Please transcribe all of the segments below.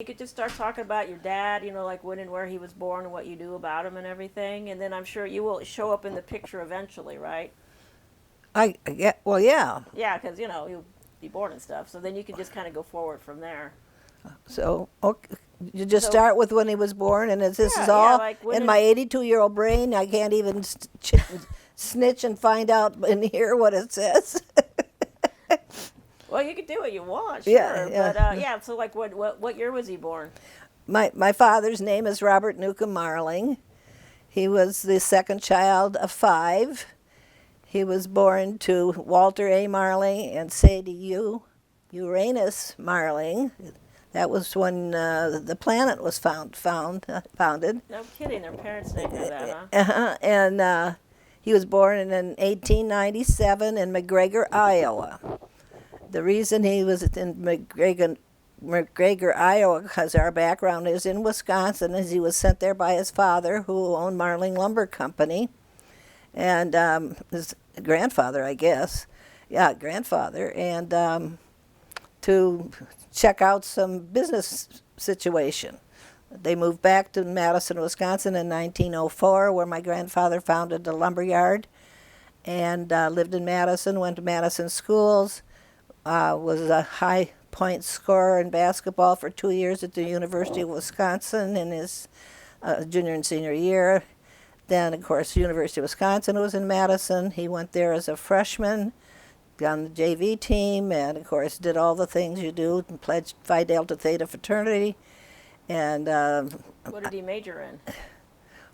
You could just start talking about your dad, like when and where he was born and what you knew about him and everything, and then I'm sure you will show up in the picture eventually, right? Yeah, well, yeah. Yeah, because you'll be born and stuff. So then you can just kind of go forward from there. So, okay, you just So start with when he was born, and this is yeah, all like when in my and 82-year-old brain. I can't even snitch and find out and hear what it says. well, you can do what you want, Yeah, sure, yeah. but yeah. So like, what year was he born? My father's name is Robert Newcomb Marling. He was the second child of five. He was born to Walter A. Marling and Sadie Uranus Marling. That was when the planet was founded. No kidding, their parents named her that, huh? And he was born in 1897 in McGregor, Iowa. The reason he was in McGregor, Iowa, because our background is in Wisconsin, as he was sent there by his father, who owned Marling Lumber Company, and his grandfather, I guess. Yeah, grandfather, and to check out some business situation. They moved back to Madison, Wisconsin in 1904, where my grandfather founded a lumber yard, and lived in Madison, went to Madison schools, was a high point scorer in basketball for 2 years at the University of Wisconsin in his junior and senior year. Then, of course, the University of Wisconsin was in Madison. He went there as a freshman, on the JV team, and of course did all the things you do, and pledged Phi Delta Theta fraternity. And What did he major in?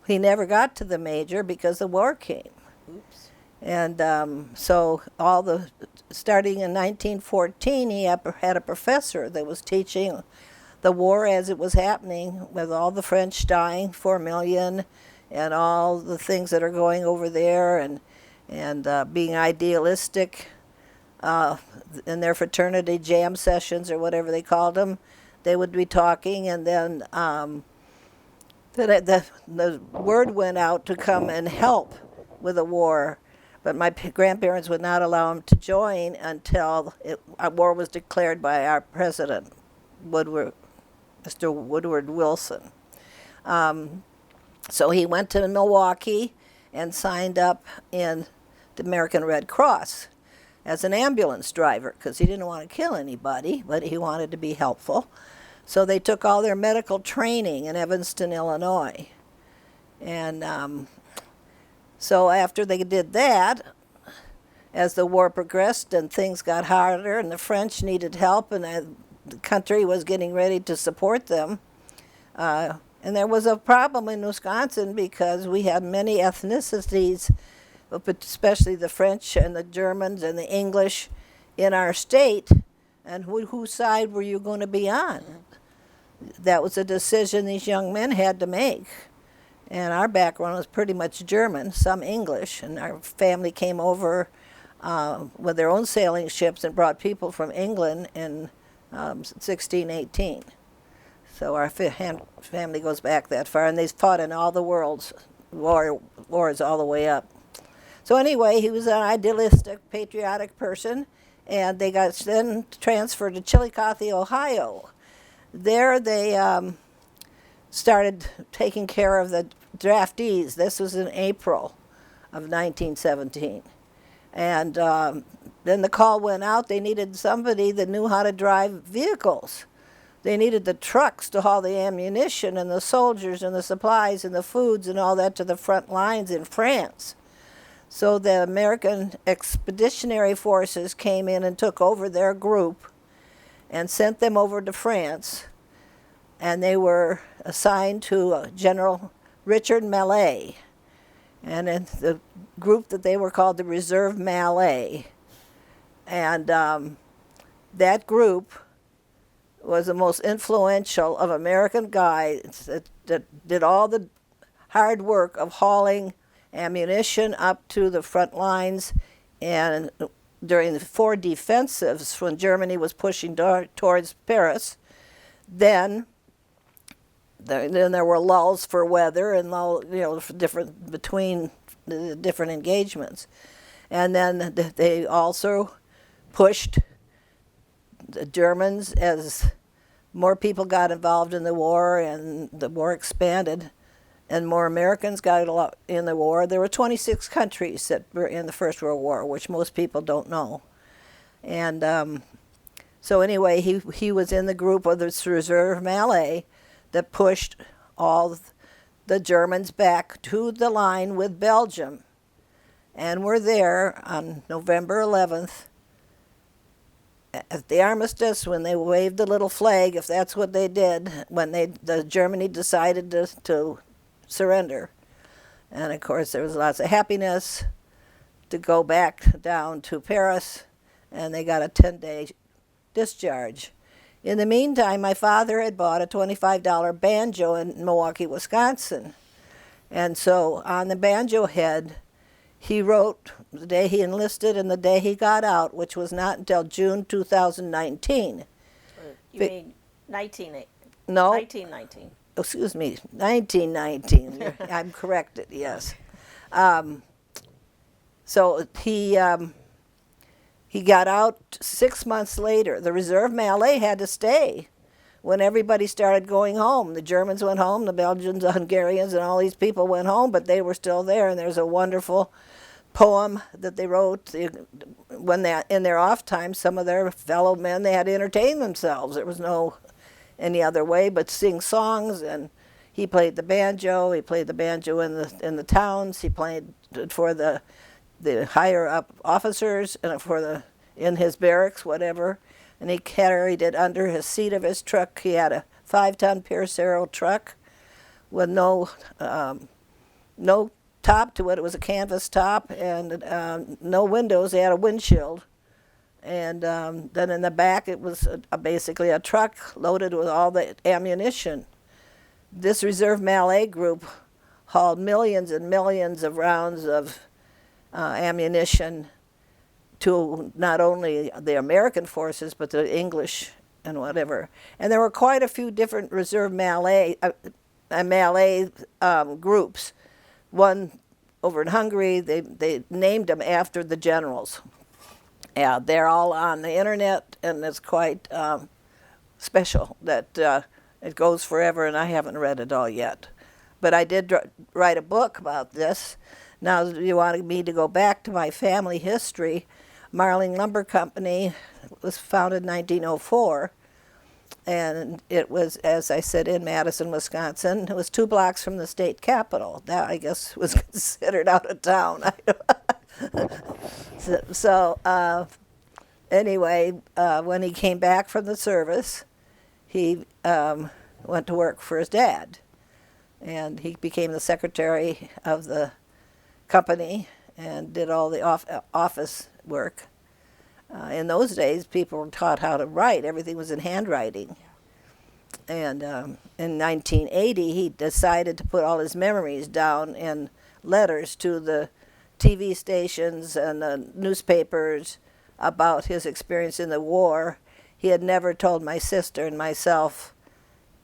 he never got to the major because the war came. Oops. And starting in 1914, he had a professor that was teaching the war as it was happening, with all the French dying, 4 million, and all the things that are going over there, and being idealistic. In their fraternity jam sessions, or whatever they called them, they would be talking, and then the word went out to come and help with the war. But my grandparents would not allow him to join until a war was declared by our president, Mr. Woodward Wilson. So he went to Milwaukee and signed up in the American Red Cross as an ambulance driver, because he didn't want to kill anybody, but he wanted to be helpful. So they took all their medical training in Evanston, Illinois. And so after they did that, as the war progressed and things got harder and the French needed help, and the country was getting ready to support them, and there was a problem in Wisconsin because we had many ethnicities, but especially the French and the Germans and the English in our state, and whose side were you going to be on? That was a decision these young men had to make. And our background was pretty much German, some English, and our family came over with their own sailing ships and brought people from England in 1618. So our family goes back that far, and they fought in all the world's wars all the way up. So anyway, he was an idealistic, patriotic person, and they got then transferred to Chillicothe, Ohio. There they started taking care of the draftees. This was in April of 1917. And then the call went out. They needed somebody that knew how to drive vehicles. They needed the trucks to haul the ammunition and the soldiers and the supplies and the foods and all that to the front lines in France. So the American Expeditionary Forces came in and took over their group and sent them over to France. And they were assigned to General Richard Mallet. And in the group that they were called the Reserve Mallet. And that group was the most influential of American guys that did all the hard work of hauling ammunition up to the front lines, and during the 4 defensives when Germany was pushing towards Paris. Then there were lulls for weather and different between the different engagements, and then they also pushed the Germans as more people got involved in the war, and the war expanded, and more Americans got a lot in the war. There were 26 countries that were in the First World War, which most people don't know. And so anyway, he was in the group of the Reserve Malay that pushed all the Germans back to the line with Belgium. And we're there on November 11th at the armistice when they waved the little flag, if that's what they did, when the Germany decided to surrender. And of course there was lots of happiness to go back down to Paris, and they got a 10-day discharge. In the meantime, my father had bought a $25 banjo in Milwaukee, Wisconsin. And so on the banjo head, he wrote the day he enlisted and the day he got out, which was not until June 2019. You mean 19? No. 1919. Excuse me, 1919. I'm corrected, yes. So he got out 6 months later. The Reserve Malay had to stay when everybody started going home. The Germans went home, the Belgians, the Hungarians, and all these people went home, but they were still there. And there's a wonderful poem that they wrote when they, in their off time, some of their fellow men, they had to entertain themselves. There was no any other way but sing songs. And he played the banjo. He played the banjo in the towns. He played for the higher up officers and in his barracks, whatever. And he carried it under his seat of his truck. He had a 5-ton Pierce Arrow truck with no top to it. It was a canvas top, and no windows. They had a windshield. And then in the back it was basically a truck loaded with all the ammunition. This Reserve Malay group hauled millions and millions of rounds of ammunition to not only the American forces but the English and whatever. And there were quite a few different Reserve Malay groups. One over in Hungary, they named them after the generals. Yeah, they're all on the internet, and it's quite special that it goes forever, and I haven't read it all yet. But I did write a book about this. Now, you wanted me to go back to my family history. Marling Lumber Company was founded in 1904, and it was, as I said, in Madison, Wisconsin. It was 2 blocks from the state capitol. That, I guess, was considered out of town. Anyway, when he came back from the service, he went to work for his dad, and he became the secretary of the company and did all the office work. In those days, people were taught how to write. Everything was in handwriting. And in 1980, he decided to put all his memories down in letters to the TV stations and the newspapers about his experience in the war. He had never told my sister and myself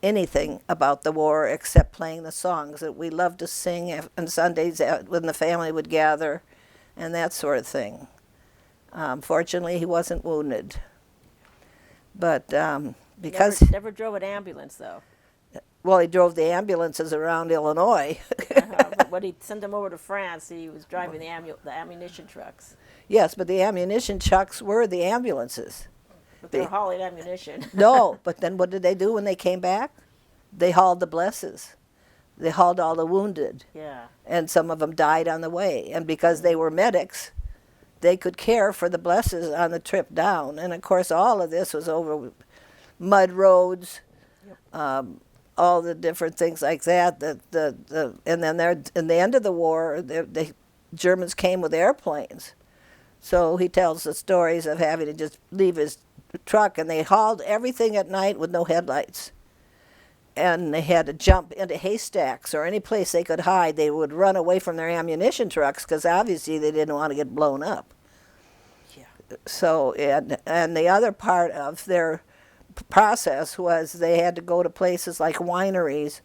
anything about the war except playing the songs that we loved to sing on Sundays when the family would gather and that sort of thing. Fortunately, he wasn't wounded. But because... Never drove an ambulance, though. Well, he drove the ambulances around Illinois. But when he sent them over to France, he was driving the ammunition trucks. Yes, but the ammunition trucks were the ambulances. But they're hauling ammunition. No, but then what did they do when they came back? They hauled the blesses. They hauled all the wounded. Yeah. And some of them died on the way. And because they were medics, they could care for the blesses on the trip down. And of course, all of this was over mud roads, all the different things like that. And then in the end of the war, the Germans came with airplanes. So he tells the stories of having to just leave his truck, and they hauled everything at night with no headlights. And they had to jump into haystacks or any place they could hide. They would run away from their ammunition trucks because obviously they didn't want to get blown up. Yeah. So, and the other part of their process was they had to go to places like wineries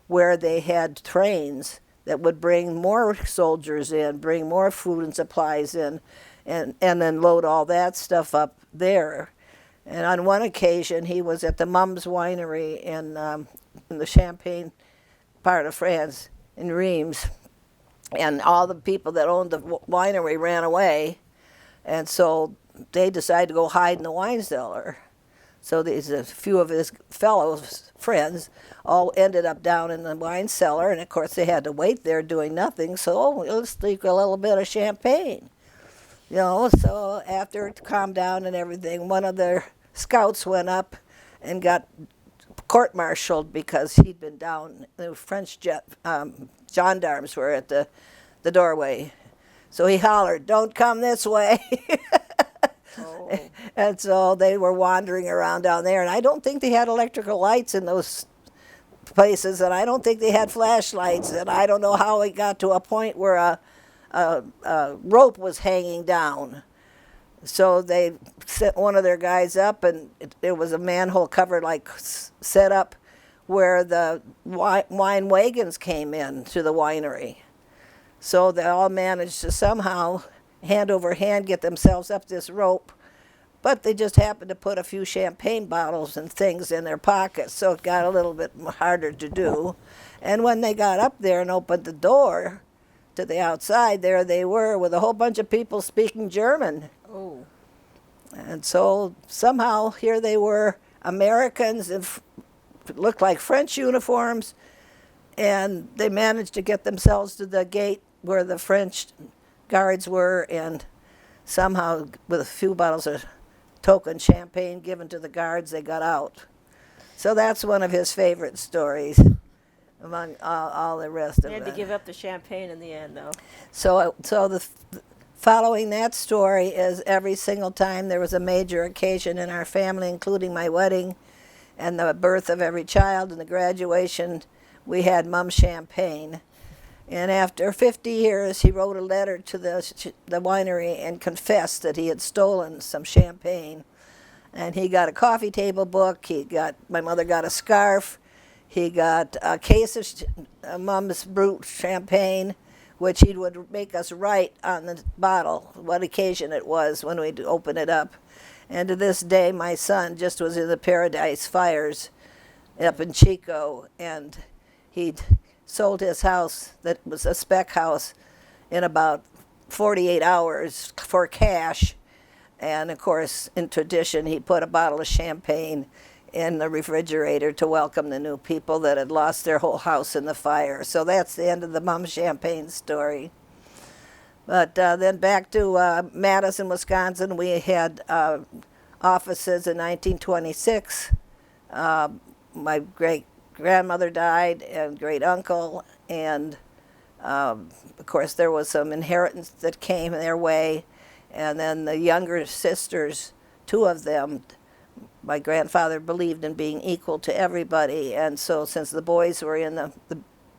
where they had trains that would bring more soldiers in, bring more food and supplies in, and then load all that stuff up there. And on one occasion, he was at the Mum's Winery in the Champagne part of France, in Reims, and all the people that owned the winery ran away, and so they decided to go hide in the wine cellar. So these a few of his fellows, friends, all ended up down in the wine cellar, and of course they had to wait there doing nothing. So let's leak a little bit of champagne, you know. So after it calmed down and everything, one of their scouts went up and got court-martialed because he'd been down. The French gendarmes were at the doorway, so he hollered, "Don't come this way." Oh. And so they were wandering around down there, and I don't think they had electrical lights in those places, and I don't think they had flashlights, and I don't know how it got to a point where a rope was hanging down. So they set one of their guys up, and it was a manhole cover like set up where the wine wagons came in to the winery. So they all managed to somehow hand over hand get themselves up this rope, but they just happened to put a few champagne bottles and things in their pockets, so it got a little bit harder to do. And when they got up there and opened the door to the outside, there they were with a whole bunch of people speaking German. Oh. And so somehow here they were, Americans in looked like French uniforms, and they managed to get themselves to the gate where the French guards were, and somehow with a few bottles of token champagne given to the guards, they got out. So that's one of his favorite stories among all the rest They of had to them. give up the champagne in the end, though. So following that story is every single time there was a major occasion in our family, including my wedding and the birth of every child and the graduation, we had Mum champagne. And after 50 years, he wrote a letter to the winery and confessed that he had stolen some champagne. And he got a coffee table book. My mother got a scarf. He got a case of Mum's Brut champagne, which he would make us write on the bottle what occasion it was when we'd open it up. And to this day, my son just was in the Paradise Fires up in Chico, and he'd sold his house that was a spec house in about 48 hours for cash. And of course, in tradition, he put a bottle of champagne in the refrigerator to welcome the new people that had lost their whole house in the fire. So that's the end of the Mum champagne story. But then back to Madison, Wisconsin, we had offices in 1926. My great-grandmother died, and great-uncle, and of course there was some inheritance that came their way. And then the younger sisters, two of them, my grandfather believed in being equal to everybody, and so since the boys were in the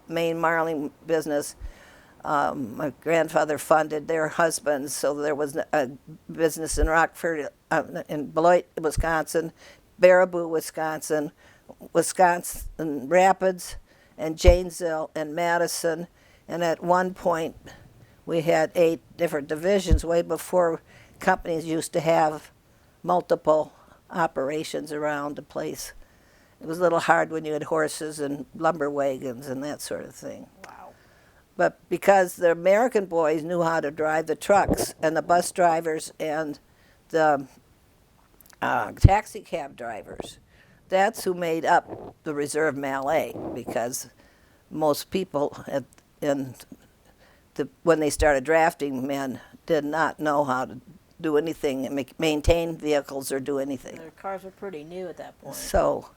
main marling business, my grandfather funded their husbands, so there was a business in Rockford, in Beloit, Wisconsin, Baraboo, Wisconsin, Wisconsin Rapids, and Janesville, and Madison, and at one point we had 8 different divisions way before companies used to have multiple operations around the place. It was a little hard when you had horses and lumber wagons and that sort of thing. Wow. But because the American boys knew how to drive the trucks, and the bus drivers and the taxi cab drivers, that's who made up the reserve Malay, because most people when they started drafting men did not know how to do anything, maintain vehicles or do anything. Their cars were pretty new at that point. So